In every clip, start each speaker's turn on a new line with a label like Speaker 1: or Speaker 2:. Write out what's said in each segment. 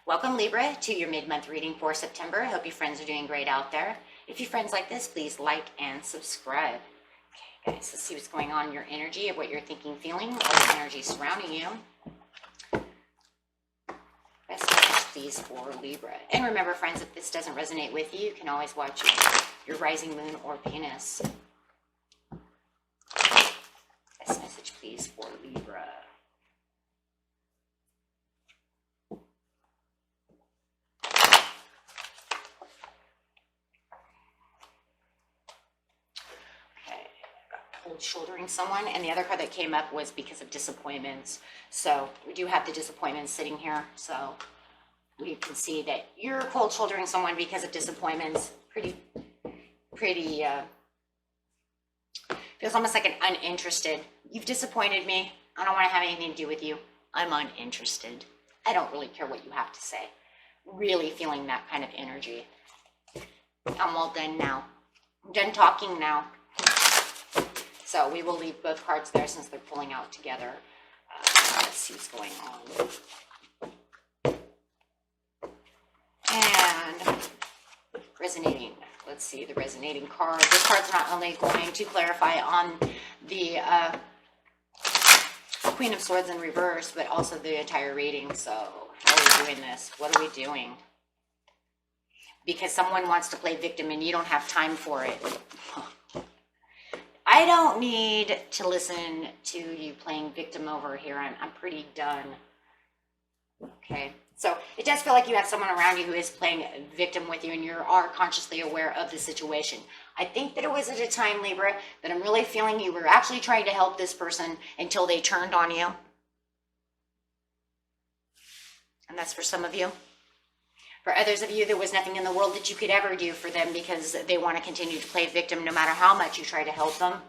Speaker 1: Welcome, Libra, to your mid-month reading for September. I hope your friends are doing great out there. If your friends like this, please like and subscribe. Okay, guys, let's see what's going on in your energy of what you're thinking, feeling, or the energy surrounding you. Best message, please, for Libra. And remember, friends, if this doesn't resonate with you, you can always watch your rising moon or Venus. Best message, please, for Libra. Cold shouldering someone, and the other card that came up was because of disappointments. So we do have the disappointments sitting here, so we can see that you're cold shouldering someone because of disappointments. Pretty feels almost like an uninterested. You've disappointed me. I don't want to have anything to do with you. I'm uninterested. I don't really care what you have to say. Really feeling that kind of energy. I'm all done now. I'm done talking now. So we will leave both cards there since they're pulling out together. Let's see what's going on. And resonating. Let's see the resonating card. This card's not only going to clarify on the Queen of Swords in reverse, but also the entire reading. So how are we doing this? What are we doing? Because someone wants to play victim and you don't have time for it. I don't need to listen to you playing victim over here. I'm pretty done. Okay. So it does feel like you have someone around you who is playing victim with you and you are consciously aware of the situation. I think that it was at a time, Libra, that I'm really feeling you were actually trying to help this person until they turned on you. And that's for some of you. For others of you, there was nothing in the world that you could ever do for them because they want to continue to play victim no matter how much you try to help them.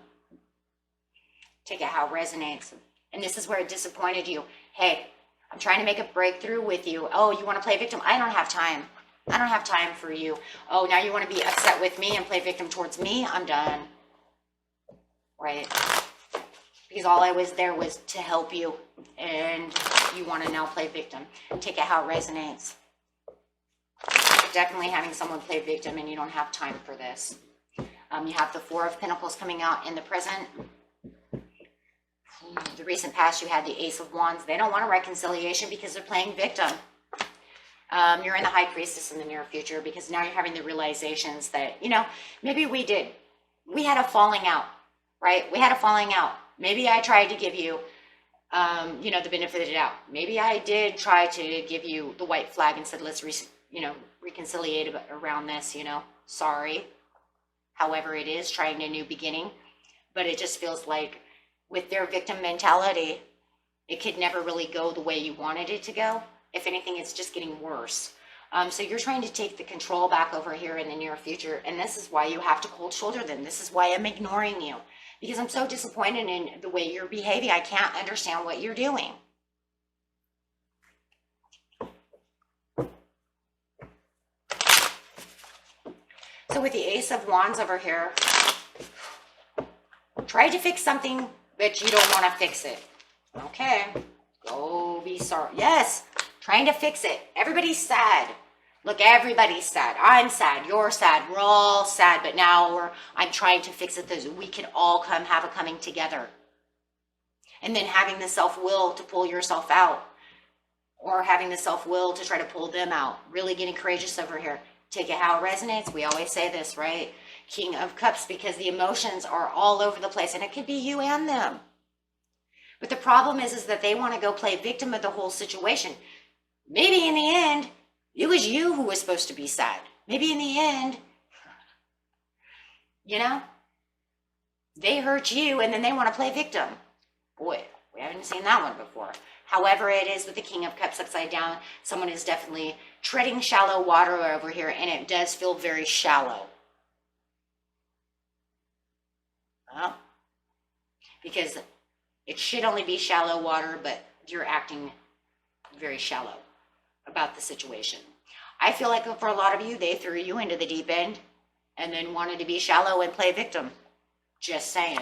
Speaker 1: Take it how it resonates. And this is where it disappointed you. Hey, I'm trying to make a breakthrough with you. Oh, you want to play victim? I don't have time. I don't have time for you. Oh, now you want to be upset with me and play victim towards me? I'm done. Right? Because all I was there was to help you. And you want to now play victim. Take it how it resonates. Definitely having someone play victim and you don't have time for this. You have the Four of Pentacles coming out in the present. The recent past, you had the Ace of Wands. They don't want a reconciliation because they're playing victim. You're in the High Priestess in the near future because now you're having the realizations that, you know, maybe we had a falling out, right? We had a falling out. Maybe I tried to give you, you know, the benefit of the doubt. Maybe I did try to give you the white flag and said, let's reconciliate around this, you know, sorry. However it is, trying a new beginning. But it just feels like with their victim mentality, it could never really go the way you wanted it to go. If anything, it's just getting worse. So you're trying to take the control back over here in the near future. And this is why you have to cold shoulder them. This is why I'm ignoring you. Because I'm so disappointed in the way you're behaving. I can't understand what you're doing. So with the Ace of Wands over here, try to fix something, but you don't want to fix it. Okay, go be sorry. Yes, trying to fix it. Everybody's sad. Look, everybody's sad. I'm sad. You're sad. We're all sad. But now I'm trying to fix it so we can all have a coming together. And then having the self-will to pull yourself out. Or having the self-will to try to pull them out. Really getting courageous over here. Take it how it resonates. We always say this, right? King of Cups, because the emotions are all over the place. And it could be you and them. But the problem is that they want to go play victim of the whole situation. Maybe in the end, it was you who was supposed to be sad. Maybe in the end, you know, they hurt you and then they want to play victim. Boy, we haven't seen that one before. However it is with the King of Cups upside down, someone is definitely treading shallow water over here, and it does feel very shallow. Well, because it should only be shallow water, but you're acting very shallow about the situation. I feel like for a lot of you, they threw you into the deep end and then wanted to be shallow and play victim. Just saying.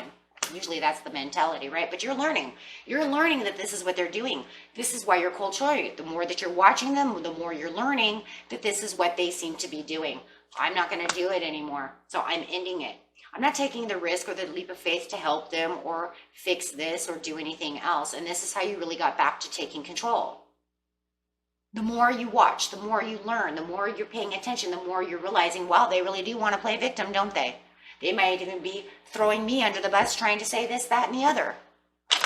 Speaker 1: Usually that's the mentality, right? But you're learning. You're learning that this is what they're doing. This is why you're cold shouldering. The more that you're watching them, the more you're learning that this is what they seem to be doing. I'm not going to do it anymore. So I'm ending it. I'm not taking the risk or the leap of faith to help them or fix this or do anything else. And this is how you really got back to taking control. The more you watch, the more you learn, the more you're paying attention, the more you're realizing, wow, they really do want to play victim, don't they? They might even be throwing me under the bus, trying to say this, that, and the other.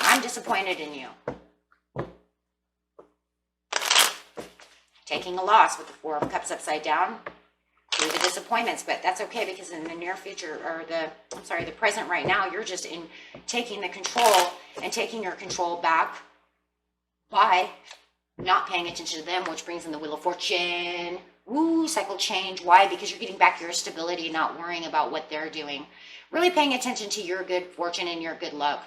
Speaker 1: I'm disappointed in you. Taking a loss with the Four of Cups upside down. Through the disappointments, but that's okay, because in the near future, or the present right now, you're just in taking the control and taking your control back by not paying attention to them, which brings in the Wheel of Fortune. Woo, cycle change. Why? Because you're getting back your stability, not worrying about what they're doing. Really paying attention to your good fortune and your good luck.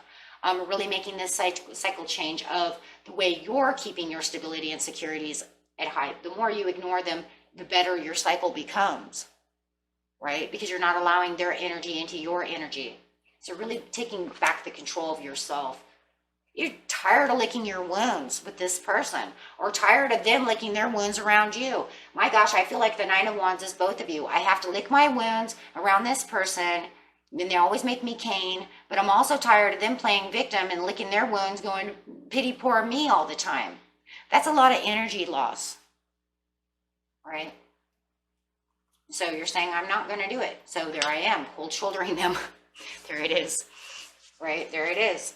Speaker 1: Really making this cycle change of the way you're keeping your stability and securities at high. The more you ignore them, the better your cycle becomes, right? Because you're not allowing their energy into your energy. So really taking back the control of yourself. You're tired of licking your wounds with this person, or tired of them licking their wounds around you. My gosh, I feel like the Nine of Wands is both of you. I have to lick my wounds around this person, and they always make me Cain, but I'm also tired of them playing victim and licking their wounds, going pity poor me all the time. That's a lot of energy loss. Right? So you're saying, I'm not going to do it. So there I am, cold shouldering them. There it is. Right? There it is.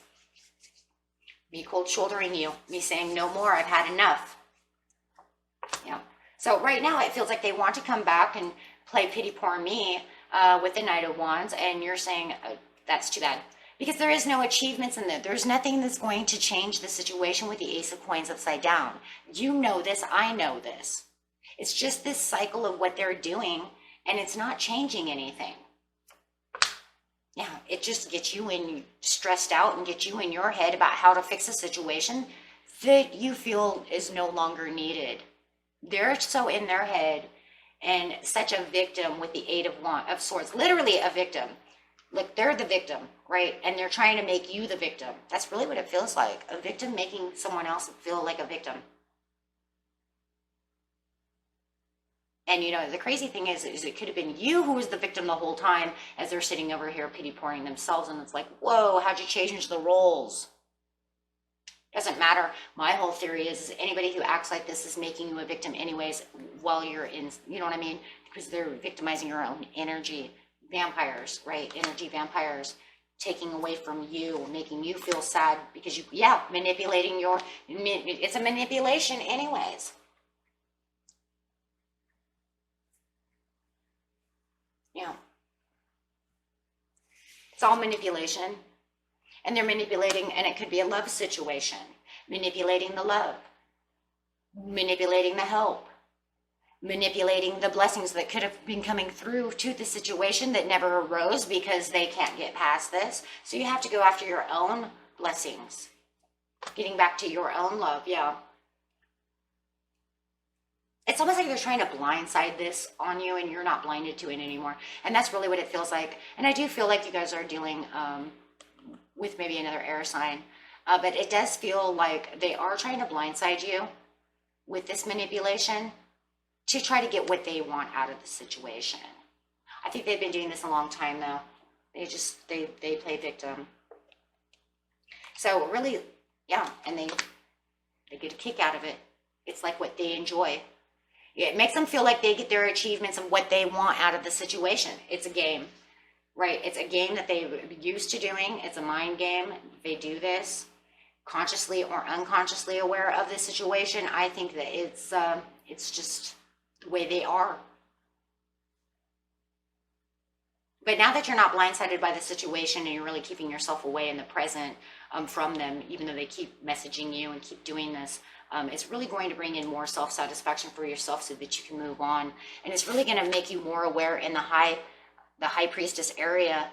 Speaker 1: Me cold shouldering you. Me saying, no more. I've had enough. Yeah. So right now it feels like they want to come back and play pity poor me with the Knight of Wands. And you're saying, that's too bad. Because there is no achievements in there. There's nothing that's going to change the situation with the Ace of Coins upside down. You know this. I know this. It's just this cycle of what they're doing, and it's not changing anything. Yeah, it just gets you stressed out and gets you in your head about how to fix a situation that you feel is no longer needed. They're so in their head and such a victim with the Eight of Swords, literally a victim. Look, they're the victim, right? And they're trying to make you the victim. That's really what it feels like. A victim making someone else feel like a victim. And, you know, the crazy thing is it could have been you who was the victim the whole time as they're sitting over here pity pouring themselves. And it's like, whoa, how'd you change the roles? Doesn't matter. My whole theory is anybody who acts like this is making you a victim anyways while you're in, you know what I mean? Because they're victimizing your own energy. Vampires, right? Energy vampires. Taking away from you, making you feel sad because you, yeah, manipulating your, it's a manipulation anyways. Yeah. It's all manipulation. And they're manipulating, and it could be a love situation. Manipulating the love. Manipulating the help. Manipulating the blessings that could have been coming through to the situation that never arose because they can't get past this. So you have to go after your own blessings. Getting back to your own love, yeah. It's almost like they're trying to blindside this on you and you're not blinded to it anymore. And that's really what it feels like. And I do feel like you guys are dealing with maybe another air sign. But it does feel like they are trying to blindside you with this manipulation to try to get what they want out of the situation. I think they've been doing this a long time though. They play victim. So really, yeah, and they get a kick out of it. It's like what they enjoy. It makes them feel like they get their achievements and what they want out of the situation. It's a game, right? It's a game that they're used to doing. It's a mind game. They do this consciously or unconsciously aware of the situation. I think that it's just the way they are. But now that you're not blindsided by the situation and you're really keeping yourself away in the present from them, even though they keep messaging you and keep doing this, it's really going to bring in more self-satisfaction for yourself so that you can move on. And it's really going to make you more aware in the high priestess area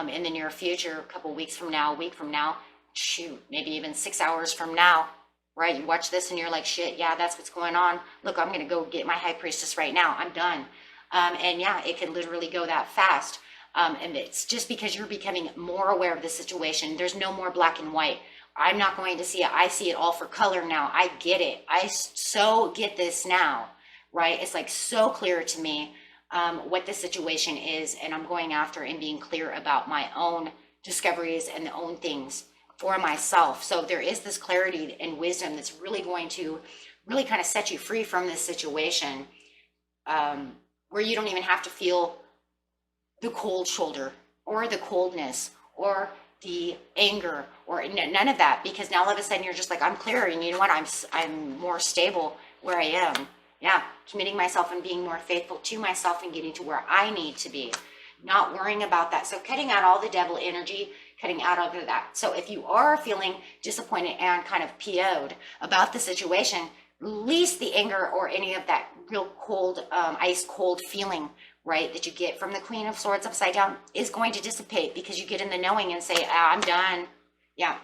Speaker 1: in the near future, a couple weeks from now, a week from now, shoot, maybe even 6 hours from now, right? You watch this and you're like, shit, yeah, that's what's going on. Look, I'm going to go get my high priestess right now. I'm done. And yeah, it could literally go that fast. And it's just because you're becoming more aware of the situation. There's no more black and white. I'm not going to see it. I see it all for color now. I get it. I so get this now, right? It's like so clear to me what the situation is, and I'm going after and being clear about my own discoveries and the own things for myself. So there is this clarity and wisdom that's really going to really kind of set you free from this situation, where you don't even have to feel the cold shoulder or the coldness or the anger or none of that, because now all of a sudden you're just like, I'm clear, and you know what, I'm more stable where I am. Yeah, committing myself and being more faithful to myself and getting to where I need to be, not worrying about that. So cutting out all the devil energy, cutting out all of that. So if you are feeling disappointed and kind of PO'd about the situation, release the anger or any of that real cold, ice cold feeling, right, that you get from the Queen of Swords upside down is going to dissipate, because you get in the knowing and say, I'm done. Yeah.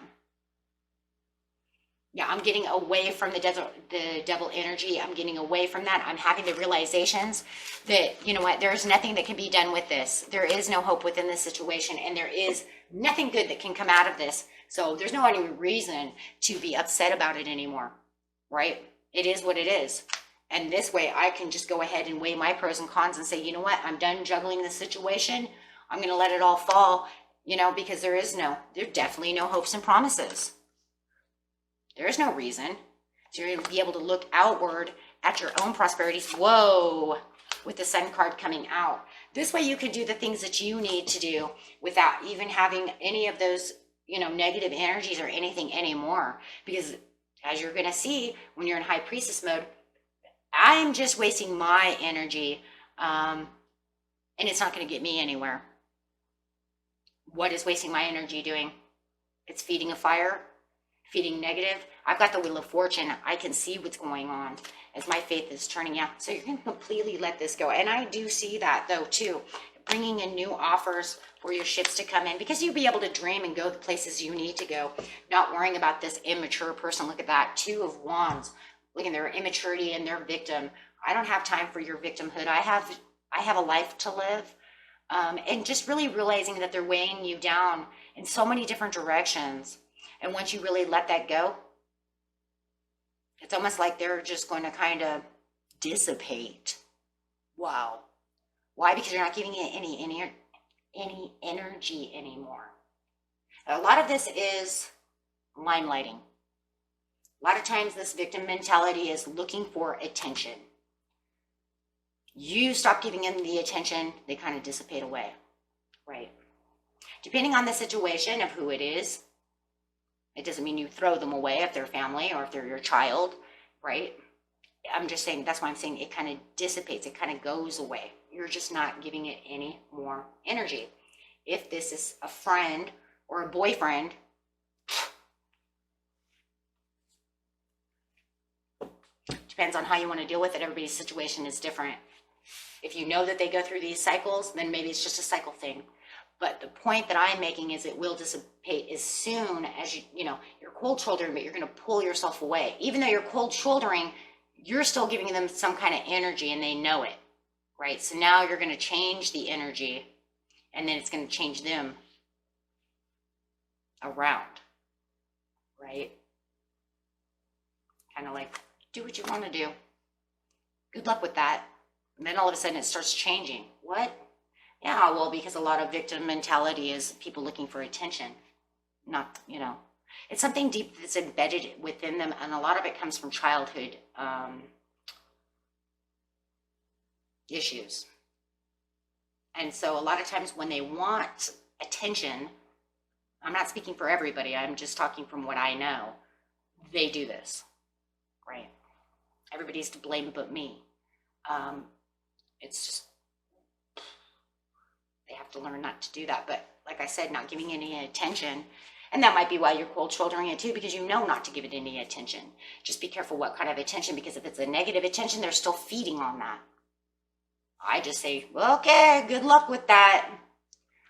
Speaker 1: Yeah, I'm getting away from the devil energy. I'm getting away from that. I'm having the realizations that, you know what, there's nothing that can be done with this. There is no hope within this situation, and there is nothing good that can come out of this. So there's no any reason to be upset about it anymore, right? It is what it is. And this way I can just go ahead and weigh my pros and cons and say, you know what, I'm done juggling this situation. I'm going to let it all fall, you know, because there's definitely no hopes and promises. There's no reason. So you're going to be able to look outward at your own prosperity. Whoa, with the Sun card coming out. This way you can do the things that you need to do without even having any of those, you know, negative energies or anything anymore. Because as you're going to see when you're in High Priestess mode, I'm just wasting my energy, and it's not going to get me anywhere. What is wasting my energy doing? It's feeding a fire, feeding negative. I've got the Wheel of Fortune. I can see what's going on as my faith is turning out. So you can completely let this go. And I do see that though too, bringing in new offers for your ships to come in, because you'll be able to dream and go the places you need to go, not worrying about this immature person. Look at that, Two of Wands. Look at their immaturity and their victim. I don't have time for your victimhood. I have a life to live. And just really realizing that they're weighing you down in so many different directions. And once you really let that go, it's almost like they're just going to kind of dissipate. Wow. Why? Because you're not giving it any energy anymore. A lot of this is limelighting. A lot of times this victim mentality is looking for attention. You stop giving them the attention, they kind of dissipate away, right? Depending on the situation of who it is, it doesn't mean you throw them away if they're family or if they're your child, right? I'm just saying, that's why I'm saying it kind of dissipates, it kind of goes away. You're just not giving it any more energy. If this is a friend or a boyfriend, depends on how you want to deal with it. Everybody's situation is different. If you know that they go through these cycles, then maybe it's just a cycle thing. But the point that I'm making is it will dissipate as soon as you're cold shouldering, but you're going to pull yourself away. Even though you're cold shouldering, you're still giving them some kind of energy and they know it, right? So now you're going to change the energy, and then it's going to change them around, right? Kind of like, do what you want to do. Good luck with that. And then all of a sudden it starts changing. What? Yeah, well, because a lot of victim mentality is people looking for attention. Not, it's something deep that's embedded within them. And a lot of it comes from childhood issues. And so a lot of times when they want attention, I'm not speaking for everybody, I'm just talking from what I know, they do this, right? Everybody's to blame but me. It's just, they have to learn not to do that. But like I said, not giving any attention. And that might be why you're cold shouldering it too, because you know not to give it any attention. Just be careful what kind of attention, because if it's a negative attention, they're still feeding on that. I just say, okay, good luck with that.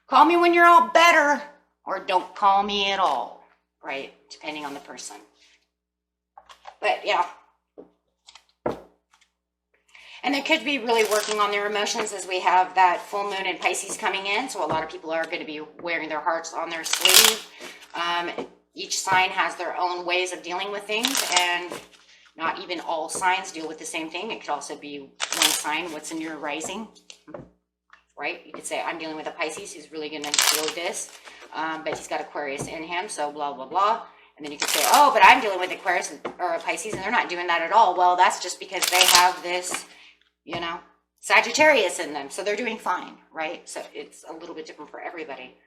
Speaker 1: Call me when you're all better, or don't call me at all, right? Depending on the person. But yeah. And they could be really working on their emotions as we have that full moon in Pisces coming in. So a lot of people are going to be wearing their hearts on their sleeve. Each sign has their own ways of dealing with things, and not even all signs deal with the same thing. It could also be one sign, what's in your rising, right? You could say, I'm dealing with a Pisces who's really going to deal with this, but he's got Aquarius in him, so blah, blah, blah. And then you could say, oh, but I'm dealing with Aquarius or Pisces, and they're not doing that at all. Well, that's just because they have this, you know, Sagittarius in them, so they're doing fine, right? So it's a little bit different for everybody.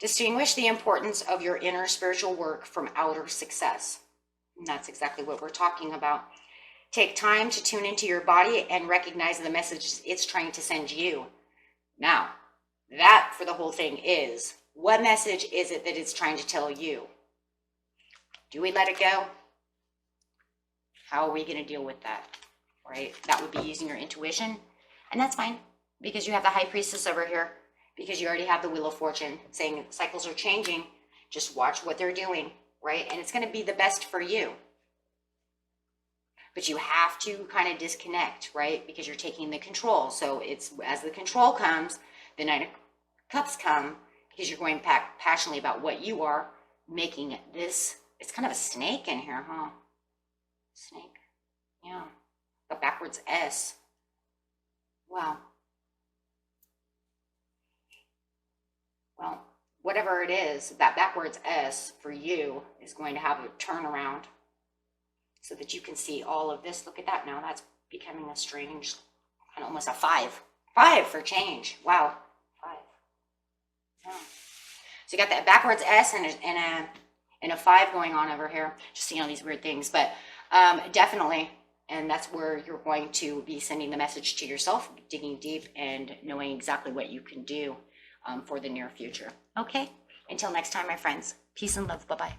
Speaker 1: Distinguish the importance of your inner spiritual work from outer success. And that's exactly what we're talking about. Take time to tune into your body and recognize the message it's trying to send you. Now, that for the whole thing is, what message is it that it's trying to tell you? Do we let it go? How are we going to deal with that? Right? That would be using your intuition. And that's fine, because you have the High Priestess over here, because you already have the Wheel of Fortune saying cycles are changing. Just watch what they're doing, right? And it's going to be the best for you. But you have to kind of disconnect, right? Because you're taking the control. So it's as the control comes, the Knight of Cups come, because you're going passionately about what you are, making this. It's kind of a snake in here, huh? Snake. Yeah. A backwards S. Wow. Well, whatever it is, that backwards S for you is going to have a turnaround so that you can see all of this. Look at that now. That's becoming a strange, kind of almost a 5. 5 for change. Wow. 5. Yeah. So you got that backwards S and a 5 going on over here. Just, you know, these weird things. But definitely, and that's where you're going to be sending the message to yourself, digging deep and knowing exactly what you can do for the near future. Okay? Until next time, my friends. Peace and love. Bye-bye.